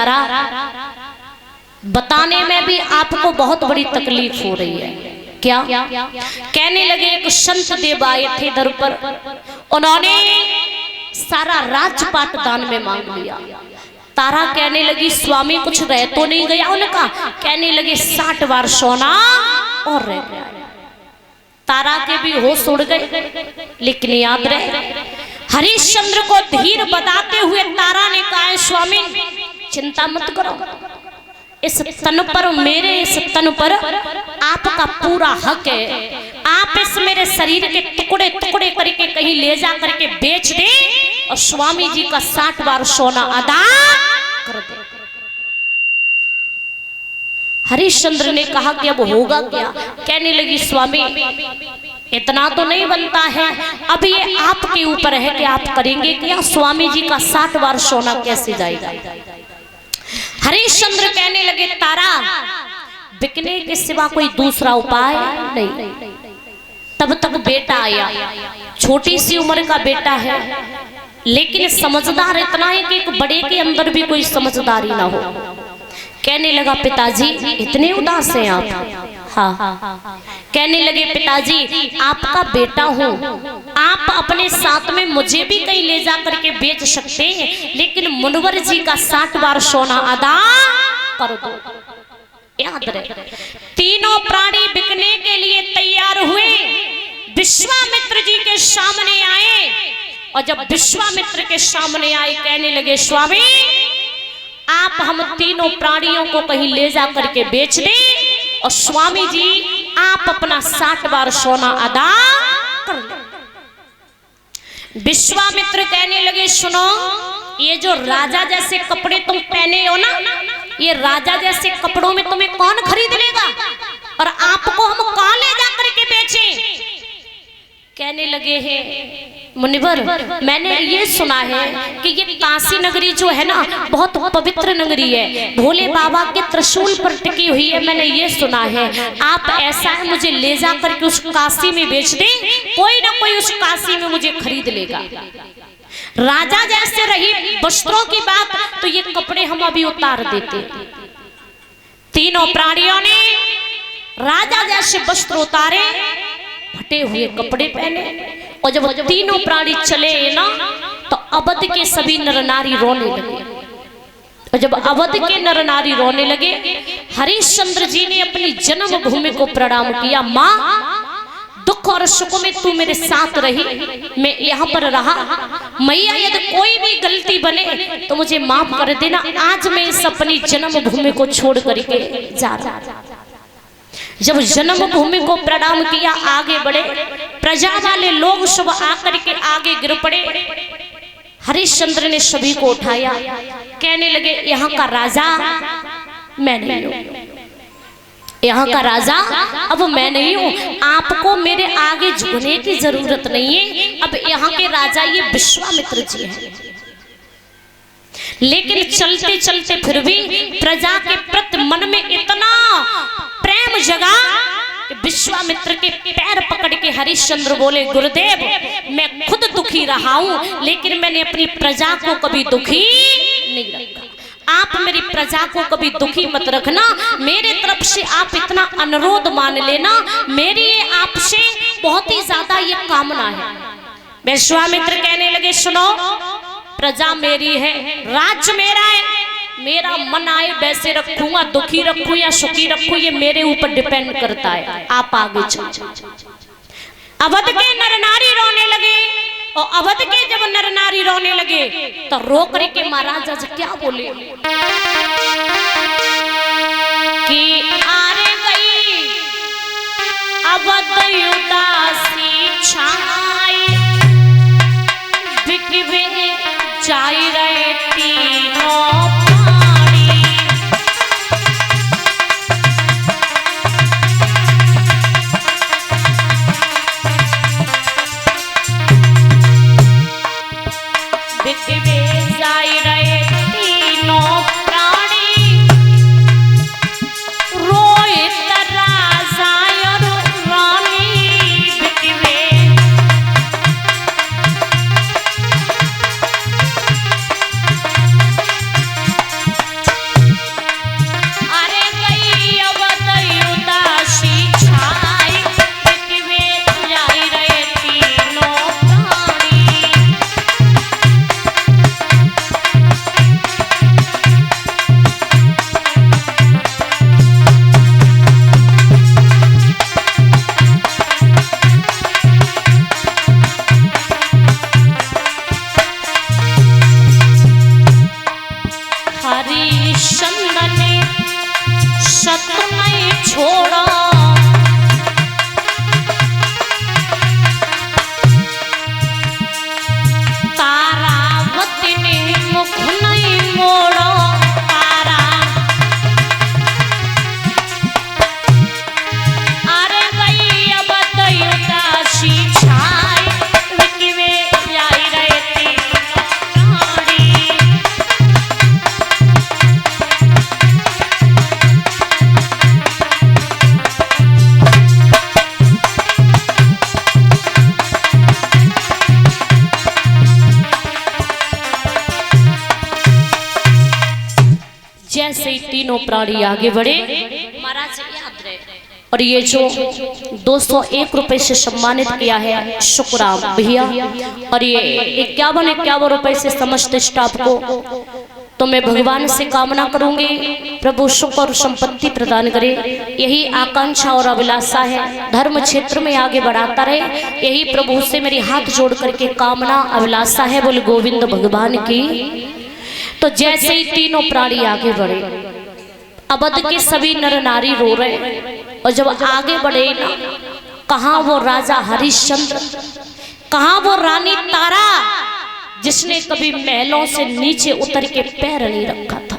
तारा, बताने में भी आपको बहुत बड़ी तकलीफ हो रही है। क्या कहने लगे, एक संत देव आए थे दर पर, उन्होंने सारा राजपाट दान में मांग लिया। तारा कहने लगी, स्वामी कुछ रह तो नहीं गया उनका? कहने लगे 60 बार सोना और रह गया। तारा के भी होश उड़ गए, लेकिन याद रहे हरिश्चंद्र को धीर बताते हुए तारा ने कहा, स्वामी चिंता मत करो, इस तन पर, मेरे इस तन पर आपका पूरा हक है। आप इस मेरे शरीर के टुकड़े टुकड़े करके कहीं ले जा करके बेच दे और स्वामी जी का 60 बार सोना अदा कर दे। हरिश्चंद्र ने कहा कि अब होगा क्या? कहने लगी, स्वामी इतना तो नहीं बनता है, अब ये आपके ऊपर है कि आप करेंगे क्या। स्वामी जी का 60 बार सोना कैसे जाएगा? हरिश्चंद्र कहने लगे, तारा बिकने के सिवा कोई दूसरा उपाय नहीं। तब तक बेटा आया, छोटी सी उम्र का बेटा है, लेकिन समझदार इतना है कि एक बड़े के अंदर भी कोई समझदारी ना हो। कहने लगा, पिताजी इतने उदास हैं आप? हाँ। कहने लगे, पिताजी आपका बेटा हूँ, आप अपने साथ में मुझे भी कहीं ले जा करके बेच सकते हैं, लेकिन मुनवर जी का 60 बार सोना अदा कर दो। याद रहे, तीनों प्राणी बिकने के लिए तैयार हुए, विश्वामित्र जी के सामने आए, और जब विश्वामित्र के सामने आए कहने लगे, स्वामी आप हम तीनों प्राणियों को कहीं ले जा करके बेच दें और स्वामी जी आप अपना 60 बार सोना अदा कर लो। विश्वामित्र कहने लगे, सुनो, ये जो राजा जैसे कपड़े तुम पहने हो ना, ये राजा जैसे कपड़ों में तुम्हें कौन खरीद लेगा, और आपको हम कहाँ ले जा करके बेचें? कहने लगे हैं, मुनिवर मैंने ये सुना है कि ये काशी नगरी जो है ना बहुत पवित्र नगरी है, भोले बाबा के त्रिशूल पर टिकी हुई है, मैंने ये सुना है। आप ऐसा है मुझे ले जा करके उस काशी में बेच दें, कोई ना कोई उस काशी में मुझे खरीद लेगा। राजा जैसे रही वस्त्रों की बात, तो ये कपड़े हम अभी उतार देते। तीनों प्राणियों ने राजा जैसे वस्त्र उतारे, फटे हुए कपड़े पहने, और जब तीनों प्राणी चले ना तो अवध के सभी नर नारी रोने लगे। और जब अवध के नर नारी रोने लगे, हरिश्चंद्र जी ने अपनी जन्मभूमि को प्रणाम किया। माँ, दुख और सुख में तू मेरे साथ रही, मैं यहाँ पर रहा, मैया यदि कोई भी गलती बने तो मुझे माफ कर देना, आज मैं इस अपनी जन्मभूमि को छोड़ करके जा रहा। जब जन्मभूमि को प्रणाम किया, आगे बढ़े, प्रजा वाले लोग सब आकर के आगे गिर पड़े। हरिश्चंद्र ने सभी को उठाया, कहने लगे, यहाँ का राजा मैं नहीं हूँ, यहाँ का राजा अब मैं नहीं हूँ, आपको मेरे आगे झुकने की जरूरत नहीं है, अब यहाँ के राजा ये विश्वामित्र जी हैं। लेकिन चलते चलते फिर भी प्रजा के प्रति मन में इतना प्रेम जगा कि विश्वामित्र के पैर पकड़ के हरिश्चंद्र बोले, गुरुदेव मैं खुद दुखी रहा हूं, लेकिन मैंने अपनी प्रजा को कभी दुखी नहीं रखा। आप मेरी प्रजा को कभी दुखी मत रखना, मेरे तरफ से आप इतना अनुरोध मान लेना, मेरी आपसे बहुत ही ज्यादा ये कामना है। विश्वामित्र कहने लगे, सुनो, प्रजा मेरी है, राज्य मेरा है, मेरा मन आए वैसे रखूंगा, दुखी रखूं या सुखी रखूं ये मेरे ऊपर डिपेंड करता है, आप आगे चलो। अवध के नर नारी रोने लगे, और अवध के जब नर नारी रोने लगे तो रो करके महाराजा जी क्या बोले कि आरे गई अवध उदासी छाई, बिकवे जाई रहे तीनों प्राणी। बिकवे जाई रहे तीनों प्राणी, रोहित राजा और रानी बिकवे। हरिश्चंद्र ने सत नहीं छोड़ा, तारावती ने मुख नहीं मोड़ा, तारा अरे गई अब दयुदासी छाई विकिवे जाई रहती प्राणी। जैसे ही तीनों प्राणी आगे बढ़े महाराज याद रहे। और ये जो 201 रुपए से सम्मानित किया है शुक्राम भैया, और ये 51 रुपए से समस्त स्टाफ को, तो मैं भगवान से कामना करूंगी प्रभु सुख और संपत्ति प्रदान करे। यही आकांक्षा और अभिलाषा है, धर्म क्षेत्र में आगे बढ़ाता रहे, यही प्रभु से मेरी हाथ जोड़ करके कामना अभिलाषा है। बोले गोविंद भगवान की। तो जैसे ही तीनों प्राणी आगे बढ़े, अवध के सभी नर नारी रो रहे, और जब आगे बढ़े ना, कहाँ वो राजा हरिश्चंद्र, कहाँ वो रानी तारा जिसने कभी महलों से नीचे उतर के पैर नहीं रखा था,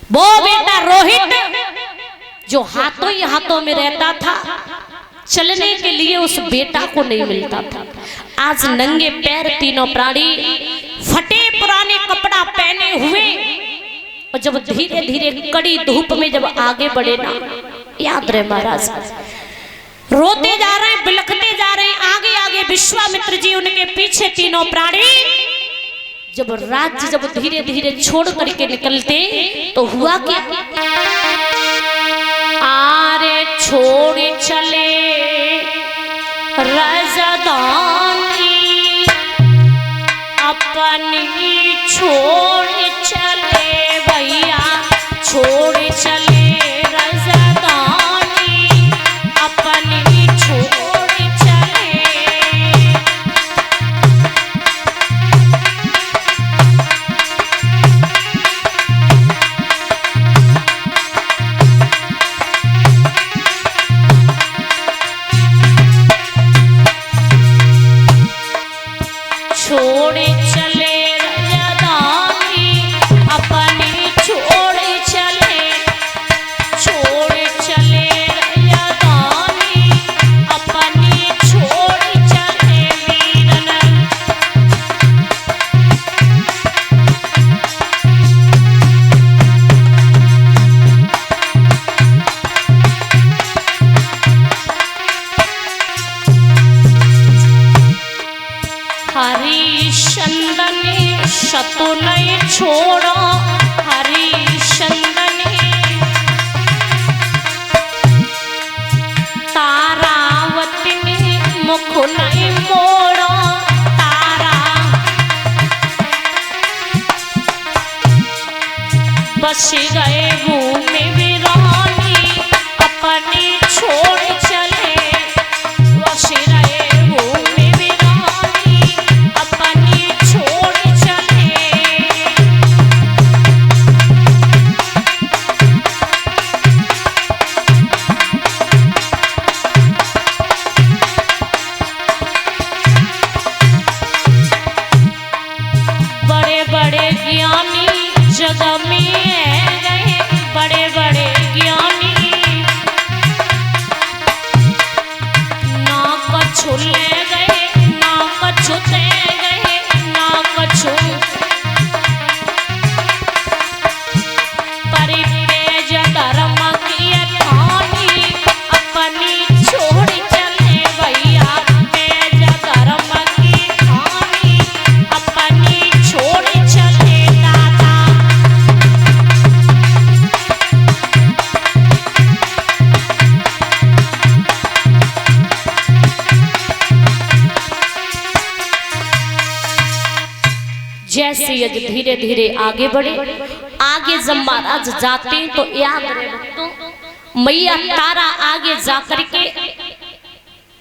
वो बेटा रोहित जो हाथों ही हाथों में रहता था, चलने के लिए उस बेटा को नहीं मिलता था। आज नंगे पैर तीनों प्राणी फटे पुराने कपड़ा पहने हुए, और जब धीरे धीरे कड़ी धूप में जब आगे बढ़े ना, याद रहे महाराज रोते जा रहे हैं, बिलखते जा रहे हैं, आगे आगे विश्वामित्र जी, उनके पीछे तीनों प्राणी। जब राज्य जब धीरे धीरे छोड़ करके निकलते तो हुआ क्या, आरे छोड़ चले राजधानी अपनी, छोड़ चले भैया छोड़ चले राजधानी अपनी, छोड़ चले। छोड़ चले राजधानी अपनी, छोड़ चले, छोड़ चले राजधानी अपनी, छोड़ चले वीरन। हरिश्चंद्र ने शतु नहीं छोड़ो, हरिश्चंद्र ने तारावती ने मुख नहीं मोड़ो, तारा बस गए भूमि वीरानी अपनी, छोड़ चले बस गए भूमि वीरानी अपनी, छोड़ चले। बड़े बड़े ज्ञानी जग में गए, बड़े बड़े ज्ञानी ना कछु ले गए, ना कछु दे गए, ना कछु परिपेज धर्म की ठानी अपनी, छोड़ चले भैया पेज धर्म की ठानी अपनी, छोड़ चले दादा। जैसे यदि धीरे धीरे आगे बढ़े, आगे जब महाराज जाते तो याद रहे भक्तों, मैया तारा आगे जाकर के